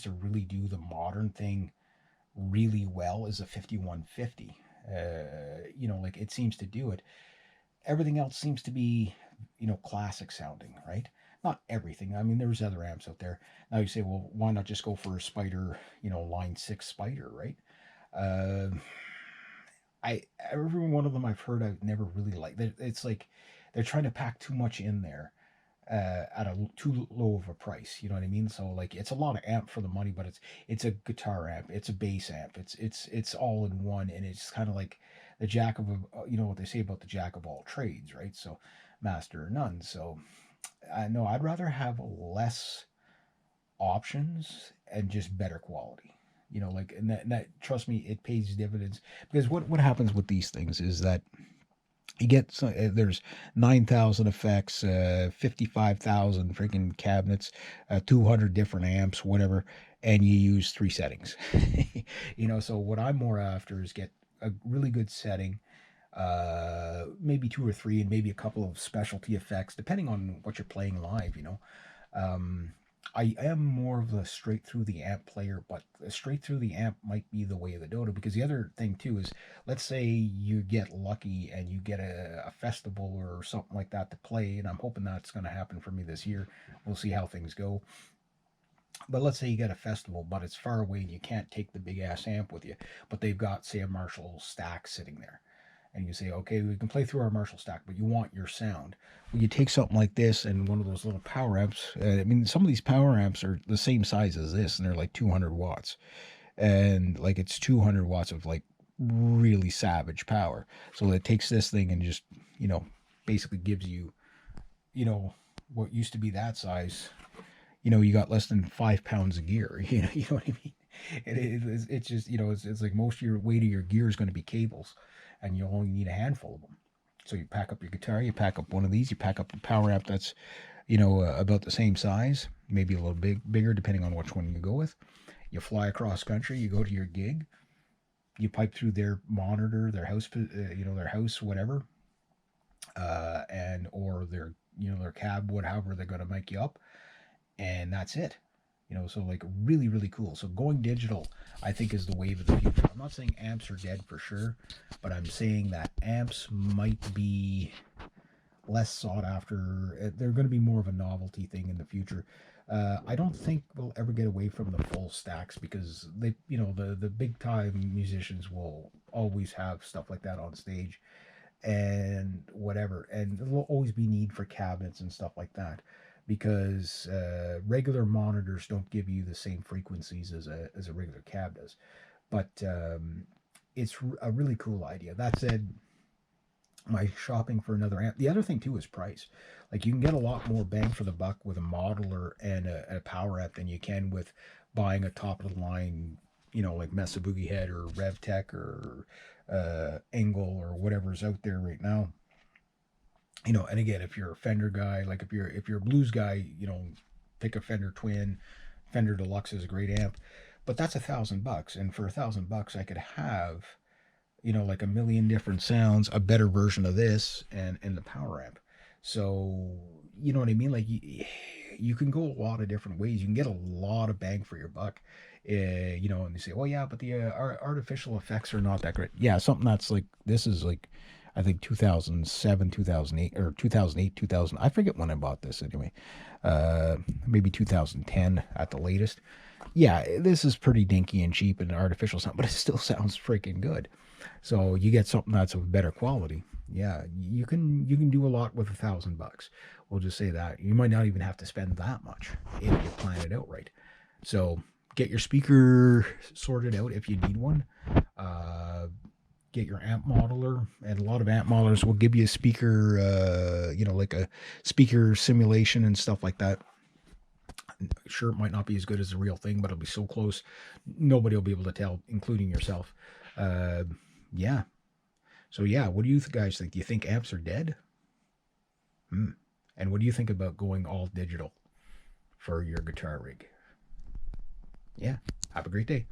to really do the modern thing really well is a 5150. Like it seems to do it. Everything else seems to be, classic sounding, right? Not everything. I mean, there's other amps out there. Now you say, well, why not just go for a Spider, line six Spider, right? Uh, I every one of them I've heard I've never really liked. It's like they're trying to pack too much in there at a too low of a price. You know what I mean? So like it's a lot of amp for the money, but it's a guitar amp, it's a bass amp, it's all in one, and it's kind of like the jack of what they say about the jack of all trades, right? So master of none. So I know I'd rather have less options and just better quality. Like and that trust me, it pays dividends because what happens with these things is that you get there's 9,000 effects, 55,000 freaking cabinets, 200 different amps, whatever, and you use three settings. So what I'm more after is get a really good setting, maybe two or three, and maybe a couple of specialty effects, depending on what you're playing live. Um, I am more of a straight through the amp player, but straight through the amp might be the way of the dodo because the other thing too is, let's say you get lucky and you get a festival or something like that to play, and I'm hoping that's going to happen for me this year. We'll see how things go. But let's say you get a festival, but it's far away and you can't take the big ass amp with you, but they've got, say, a Marshall stack sitting there, and you say, okay, we can play through our Marshall stack, but you want your sound. Well, you take something like this and one of those little power amps. I mean, some of these power amps are the same size as this, and they're like 200 watts, and like it's 200 watts of like really savage power. So it takes this thing and just, you know, basically gives you, you know, what used to be that size. You got less than 5 pounds of gear. You know what I mean. It's just, it's like most of your weight of your gear is going to be cables, and you only need a handful of them. So you pack up your guitar, you pack up one of these, you pack up a power amp that's, about the same size, maybe a little bigger, depending on which one you go with. You fly across country, you go to your gig, you pipe through their monitor, their house, their house, whatever, and or their cab, whatever they're going to make you up, and that's it. So like really, really cool. So going digital, I think, is the wave of the future. I'm not saying amps are dead for sure, but I'm saying that amps might be less sought after. They're going to be more of a novelty thing in the future. I don't think we'll ever get away from the full stacks because the big time musicians will always have stuff like that on stage and whatever, and there will always be need for cabinets and stuff like that because regular monitors don't give you the same frequencies as a regular cab does. But it's a really cool idea. That said, my shopping for another amp. The other thing too is price. Like you can get a lot more bang for the buck with a modeler and a power amp than you can with buying a top of the line, like Mesa Boogie Head or RevTech or Engel or whatever's out there right now. And again, if you're a Fender guy, like if you're a blues guy, pick a Fender Twin. Fender Deluxe is a great amp, but that's $1,000, and for $1,000, I could have like a million different sounds, a better version of this, and the power amp. So you know what I mean? Like you can go a lot of different ways. You can get a lot of bang for your buck. And they say, "Oh yeah, but the artificial effects are not that great." Yeah, something that's like this is like, I think 2007, 2008, or 2008, 2000. I forget when I bought this anyway. Maybe 2010 at the latest. Yeah, this is pretty dinky and cheap and artificial sound, but it still sounds freaking good. So you get something that's of better quality. Yeah, you can do a lot with $1,000. We'll just say that you might not even have to spend that much if you plan it out right. So get your speaker sorted out if you need one. Uh, get your amp modeler, and a lot of amp modelers will give you a speaker, like a speaker simulation and stuff like that. Sure, it might not be as good as the real thing, but it'll be so close, nobody will be able to tell, including yourself. Uh, yeah. So yeah, what do you guys think? Do you think amps are dead? Hmm. And what do you think about going all digital for your guitar rig? Yeah. Have a great day.